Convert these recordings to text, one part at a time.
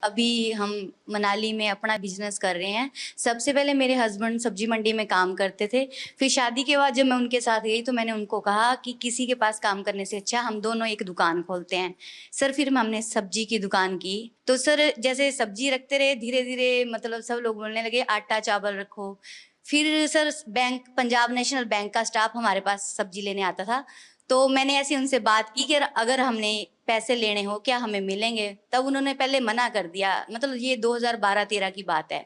अभी हम मनाली में अपना बिजनेस कर रहे हैं। सबसे पहले मेरे हस्बैंड सब्जी मंडी में काम करते थे। फिर शादी के बाद जब मैं उनके साथ गई तो मैंने उनको कहा कि किसी के पास काम करने से अच्छा हम दोनों एक दुकान खोलते हैं। सर फिर हमने सब्जी की दुकान की। तो सर जैसे सब्जी रखते रहे धीरे धीरे मतलब सब लोग बोलने लगे आटा चावल रखो। फिर sir bank Punjab national bank का स्टाफ हमारे पास सब्जी लेने आता था। तो मैंने ऐसे उनसे बात की कि अगर हमने पैसे लेने हो क्या हमें मिलेंगे। तब उन्होंने पहले मना कर दिया, मतलब ये 2012-13 की बात है।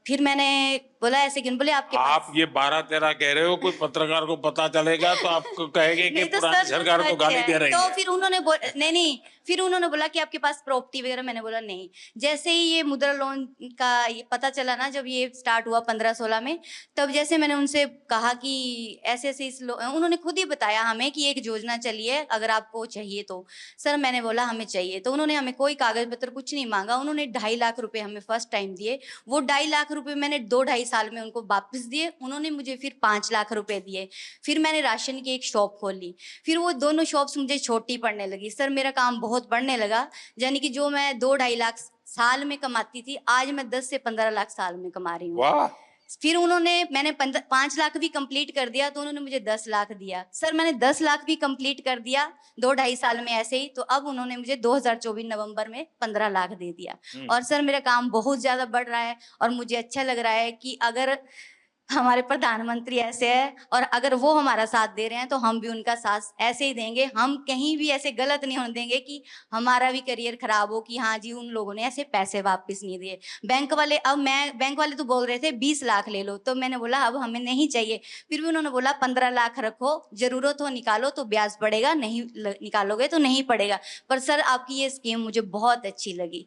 फिर मैंने बोला ऐसे क्यों, बोले आपके आप पास ये 12-13 कह रहे हो, कोई पत्रकार को पता चलेगा तो आपको कहेंगे कि नहीं तो पुरानी सर सरकार को सच गाली है। दे रही तो है। फिर उन्होंने नहीं, फिर उन्होंने बोला कि आपके पास प्रॉपर्टी वगैरह, मैंने बोला नहीं। जैसे ही ये मुद्रा लोन का ये पता चला ना, जब ये स्टार्ट हुआ 15-16 में, तब जैसे मैंने उनसे कहा कि ऐसे ऐसे उन्होंने खुद ही बताया हमें कि एक योजना चली है अगर आपको चाहिए तो। सर मैंने बोला हमें चाहिए, तो उन्होंने हमें कोई कागज पत्र कुछ नहीं मांगा। उन्होंने 2.5 लाख रुपए हमें फर्स्ट टाइम दिए। वो 2.5 लाख रुपए मैंने 2-2.5 साल में उनको वापस दिए। उन्होंने मुझे फिर 5 लाख रुपए दिए। फिर मैंने राशन की एक शॉप खोली। फिर वो दोनों शॉप्स मुझे छोटी पड़ने लगी। सर मेरा काम बहुत बढ़ने लगा। यानी कि जो मैं 2-2.5 लाख साल में कमाती थी, आज मैं 10 से 15 लाख साल में कमा रही हूँ। वाह। फिर मैंने 5 लाख भी कंप्लीट कर दिया तो उन्होंने मुझे 10 लाख दिया। सर मैंने 10 लाख भी कंप्लीट कर दिया 2-2.5 साल में ऐसे ही, तो अब उन्होंने मुझे 2024 नवंबर में 15 लाख दे दिया। और सर मेरा काम बहुत ज्यादा बढ़ रहा है और मुझे अच्छा लग रहा है कि अगर हमारे प्रधानमंत्री ऐसे है और अगर वो हमारा साथ दे रहे हैं तो हम भी उनका साथ ऐसे ही देंगे। हम कहीं भी ऐसे गलत नहीं होने देंगे कि हमारा भी करियर खराब हो कि हाँ जी उन लोगों ने ऐसे पैसे वापस नहीं दिए। बैंक वाले तो बोल रहे थे 20 लाख ले लो, तो मैंने बोला अब हमें नहीं चाहिए। फिर भी उन्होंने बोला 15 लाख रखो, जरूरत हो निकालो तो ब्याज पड़ेगा, नहीं निकालोगे तो नहीं पड़ेगा। पर सर आपकी ये स्कीम मुझे बहुत अच्छी लगी।